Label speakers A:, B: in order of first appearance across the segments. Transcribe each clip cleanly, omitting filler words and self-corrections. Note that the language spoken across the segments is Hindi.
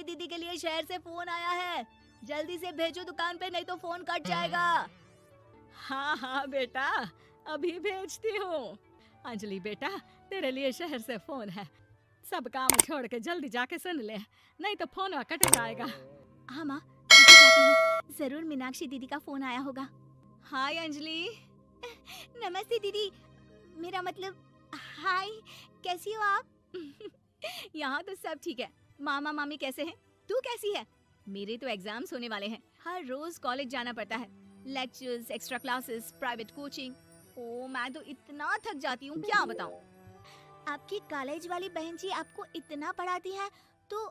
A: दीदी के लिए शहर से फोन आया है, जल्दी से भेजो दुकान पे, नहीं तो फोन कट जाएगा।
B: हाँ हाँ बेटा, अभी भेजती हूँ। अंजलि बेटा, तेरे लिए शहर से फोन है, सब काम छोड़ के जल्दी जाके सुन ले, नहीं तो फोन कट जाएगा।
A: हाँ माँ, अभी जाती हूँ, जरूर मीनाक्षी दीदी का फोन आया होगा।
B: हाय अंजलि।
A: नमस्ते दीदी, मेरा मतलब हाय, कैसी हो आप?
B: यहाँ तो सब ठीक है। मामा मामी कैसे हैं? तू कैसी है? मेरे तो एग्जाम्स होने वाले हैं, हर रोज कॉलेज जाना पड़ता है, lectures, extra classes, private coaching. ओ मैं तो इतना थक जाती हूँ, क्या बताऊँ।
A: आपकी कॉलेज वाली बहन जी आपको इतना पढ़ाती है, तो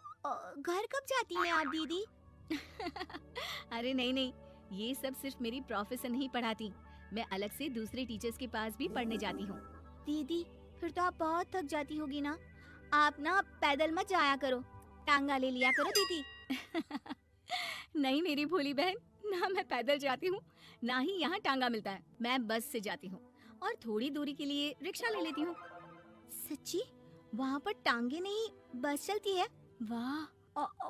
A: घर कब जाती हैं आप दीदी?
B: अरे नहीं नहीं, ये सब सिर्फ मेरी प्रोफेसर नहीं पढ़ाती, मैं अलग से दूसरे टीचर्स के पास भी पढ़ने जाती हूँ।
A: दीदी फिर तो आप बहुत थक जाती होगी ना, आप ना पैदल मत जाया करो, टांगा ले लिया करो दीदी।
B: नहीं मेरी भोली बहन, ना मैं पैदल जाती हूँ, ना ही यहाँ टांगा मिलता है, मैं बस से जाती हूँ और थोड़ी दूरी के लिए रिक्शा ले लेती हूँ।
A: सच्ची? वहाँ पर टांगे नहीं बस चलती है? वाह,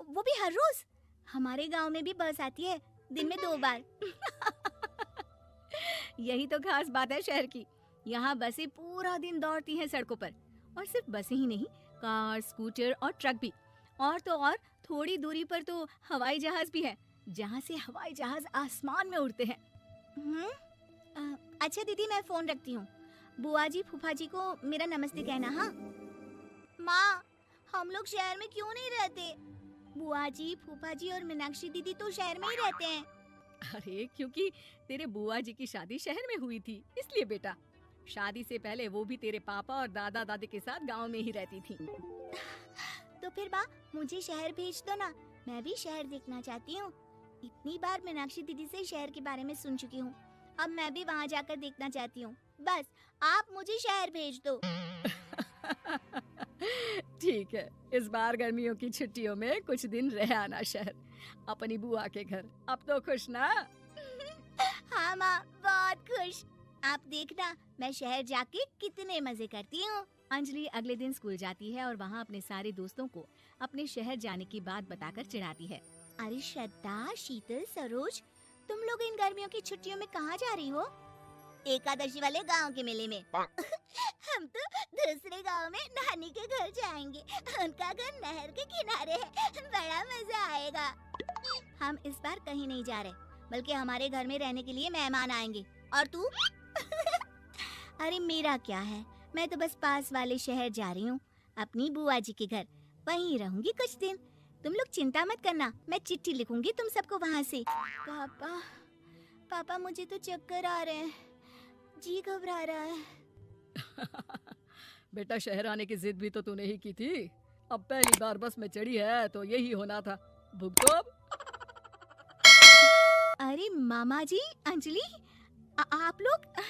A: वो भी हर रोज? हमारे गांव में भी बस आती है, दिन में 2 बार।
B: यही तो खास बात है शहर की, यहाँ बसें पूरा दिन दौड़ती हैं सड़कों पर, और सिर्फ बसें ही नहीं, कार, स्कूटर और ट्रक भी, और तो और थोड़ी दूरी पर तो हवाई जहाज भी है, जहाँ से हवाई जहाज आसमान में उड़ते हैं।
A: अच्छा दीदी, मैं फोन रखती हूँ, बुआ जी फूफा जी को मेरा नमस्ते कहना। हाँ माँ, हम लोग शहर में क्यों नहीं रहते? बुआ जी, फूफा जी और मीनाक्षी दीदी तो शहर में ही रहते हैं।
B: अरे क्योंकि तेरे बुआ जी की शादी शहर में हुई थी, इसलिए बेटा। शादी से पहले वो भी तेरे पापा और दादा दादी के साथ गांव में ही रहती थी।
A: तो फिर माँ, मुझे शहर भेज दो ना, मैं भी शहर देखना चाहती हूँ। इतनी बार मीनाक्षी दीदी से शहर के बारे में सुन चुकी हूँ, अब मैं भी वहाँ जाकर देखना चाहती हूँ। बस आप मुझे शहर भेज दो।
B: ठीक है, इस बार गर्मियों की छुट्टियों में कुछ दिन रह आना शहर, अपनी बुआ के घर। अब तो खुश ना?
A: हाँ माँ, बहुत खुश। आप देखना मैं शहर जाके कितने मजे करती हूँ।
B: अंजलि अगले दिन स्कूल जाती है और वहाँ अपने सारे दोस्तों को अपने शहर जाने की बात बताकर चिढ़ाती है।
A: अरे श्रद्धा, शीतल, सरोज, तुम लोग इन गर्मियों की छुट्टियों में कहाँ जा रही हो? एकादशी वाले गांव के मेले में। हम तो दूसरे गांव में नानी के घर जाएंगे, उनका घर नहर के किनारे है, बड़ा मजा आएगा। हम इस बार कहीं नहीं जा रहे, बल्कि हमारे घर में रहने के लिए मेहमान आएंगे। और तू? अरे मेरा क्या है, मैं तो बस पास वाले शहर जा रही हूँ, अपनी बुआ जी के घर, वहीं रहूंगी कुछ दिन। तुम लोग चिंता मत करना, मैं चिट्ठी लिखूंगी तुम सबको वहाँ से। पापा, मुझे तो चक्कर आ रहे हैं, जी घबरा रहा है।
B: बेटा, शहर आने की जिद भी तो तूने ही की थी, अब पहली बार बस में चढ़ी है तो यही होना था, भुगतो अब।
A: अरे मामा जी, अंजलि, आप लोग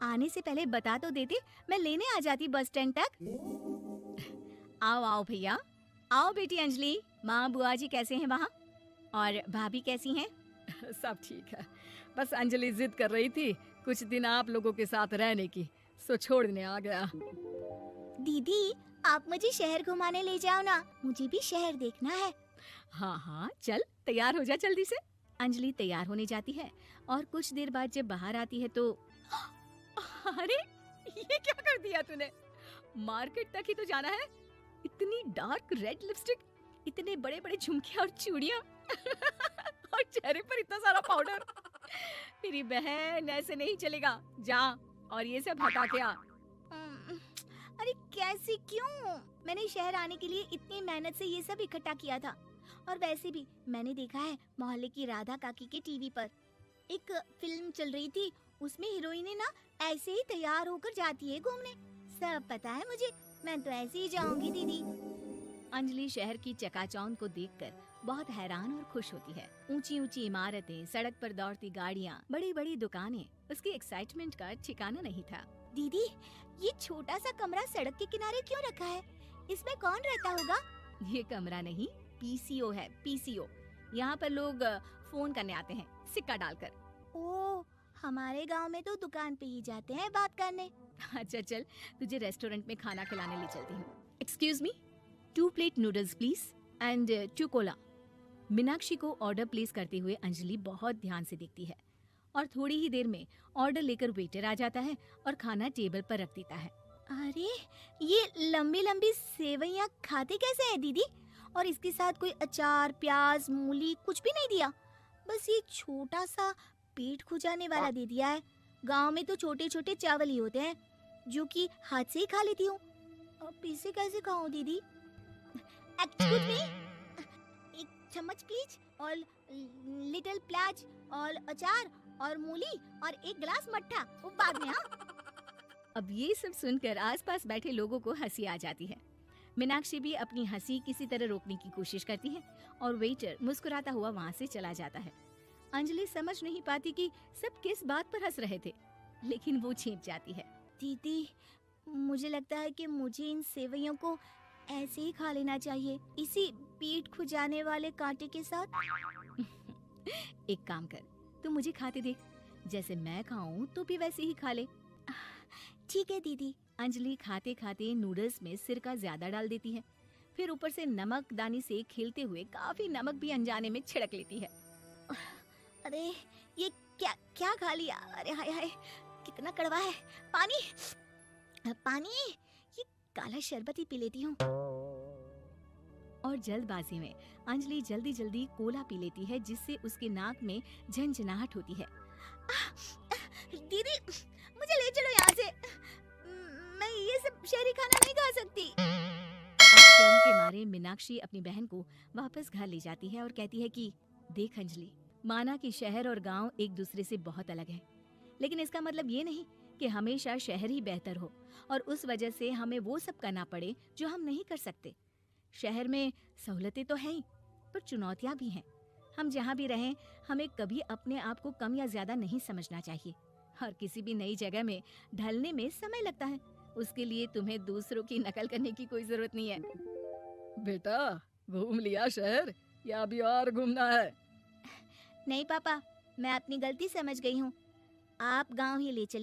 A: आने से पहले बता तो देते, मैं लेने आ जाती बस स्टैंड तक।
B: आओ आओ भैया, आओ बेटी अंजलि। माँ बुआ जी कैसे हैं वहाँ, और भाभी कैसी हैं? सब ठीक है, बस अंजलि जिद कर रही थी कुछ दिन आप लोगों के साथ रहने की, सो छोड़ने आ गया।
A: दीदी, आप मुझे शहर घुमाने ले जाओ ना, मुझे भी शहर देखना है।
B: हाँ हाँ चल, तैयार हो जा जल्दी से। अंजलि तैयार होने जाती है और कुछ देर बाद जब बाहर आती है तो अरे ये क्या कर दिया तूने, मार्केट तक ही तो जाना है, इतनी डार्क रेड लिपस्टिक, इतने बड़े बड़े झुमके और चूड़ियां और चेहरे पर इतना सारा पाउडर। मेरी बहन, ऐसे नहीं चलेगा, जा और ये सब हटा के आ।
A: अरे कैसे, क्यों? मैंने शहर आने के लिए इतनी मेहनत से ये सब इकट्ठा किया था, और वैसे भी मैंने देखा है मोहल्ले की राधा काकी के टीवी पर एक फिल्म चल रही थी, उसमें हीरोइने ना ऐसे ही तैयार होकर जाती है घूमने। सब पता है मुझे, मैं तो ऐसे ही जाऊंगी दीदी।
B: अंजलि शहर की चकाचौंध को देखकर बहुत हैरान और खुश होती है। ऊंची ऊंची इमारतें, सड़क पर दौड़ती गाड़ियाँ, बड़ी बड़ी दुकानें, उसकी एक्साइटमेंट का ठिकाना नहीं था।
A: दीदी, ये छोटा सा कमरा सड़क के किनारे क्यों रखा है? इसमें कौन रहता होगा?
B: ये कमरा नहीं, पीसीओ है, पीसीओ। यहाँ पर लोग फोन करने आते हैं सिक्का डालकर।
A: ओह, हमारे गांव में तो दुकान पे ही जाते हैं बात करने।
B: अच्छा चल, तुझे रेस्टोरेंट में खाना खिलाने ले चलती हूँ। Excuse me, 2 plate noodles please. And 2 Cola. Meenakshi को ऑर्डर प्लेस करते हुए अंजलि बहुत ध्यान से देखती है और थोड़ी ही देर में ऑर्डर लेकर वेटर आ जाता है और खाना टेबल पर रख देता है।
A: अरे ये लंबी लंबी सेवइयाँ खाते कैसे हैं दीदी? और इसके साथ कोई अचार, प्याज, मूली कुछ भी नहीं दिया, बस ये छोटा सा पेट खुजाने वाला दे दिया है। गांव में तो छोटे छोटे चावल ही होते हैं जो कि हाथ से ही खा लेती हूँ। अब इसे कैसे खाऊं दीदी? एक्सक्यूज मी, एक चम्मच प्लीज, और लिटिल प्याज और अचार और मूली और एक गिलास मट्ठा, वो बाद में। हाँ,
B: अब ये सब सुनकर आसपास बैठे लोगों को हंसी आ जाती है। मीनाक्षी भी अपनी हंसी किसी तरह रोकने की कोशिश करती है और वेटर मुस्कुराता हुआ वहाँ से चला जाता है। अंजलि समझ नहीं पाती कि सब किस बात पर हंस रहे थे, लेकिन वो छिप जाती है।
A: दीदी मुझे लगता है कि मुझे इन सेवइयों को ऐसे ही खा लेना चाहिए, इसी पेट खुजाने वाले कांटे के साथ।
B: एक काम कर, तू मुझे खाते देख, जैसे मैं खाऊं तो भी वैसे ही खा ले।
A: ठीक है दीदी।
B: अंजलि खाते खाते नूडल्स में सिरका ज्यादा डाल देती है, फिर ऊपर से नमक दानी से खेलते हुए काफी नमक भी अनजाने में छिड़क लेती है।
A: अरे ये क्या क्या खा लिया? अरे हाय हाय, कितना कड़वा है। पानी पानी, ये काला शरबत ही पी लेती हूँ।
B: और जल्दबाजी में अंजलि जल्दी जल्दी कोला पी लेती है, जिससे उसके नाक में झंझनाहट होती है।
A: दीदी मुझे ले चलो यहाँ से, मैं ये सब शहरी खाना नहीं खा सकती।
B: शर्म के मारे मीनाक्षी अपनी बहन को वापस घर ले जाती है और कहती है कि देख अंजलि, माना कि शहर और गांव एक दूसरे से बहुत अलग है, लेकिन इसका मतलब ये नहीं कि हमेशा शहर ही बेहतर हो और उस वजह से हमें वो सब करना पड़े जो हम नहीं कर सकते। शहर में सहूलतें तो हैं ही, पर चुनौतियां भी हैं। हम जहाँ भी रहें, हमें कभी अपने आप को कम या ज्यादा नहीं समझना चाहिए और किसी भी नई जगह में ढलने में समय लगता है। उसके लिए तुम्हें दूसरों की नकल करने की कोई जरूरत नहीं है।
C: बेटा, घूम लिया शहर या अभी और घूमना है?
A: नहीं पापा, मैं अपनी गलती समझ गई हूँ। आप गांव ही ले चलिए।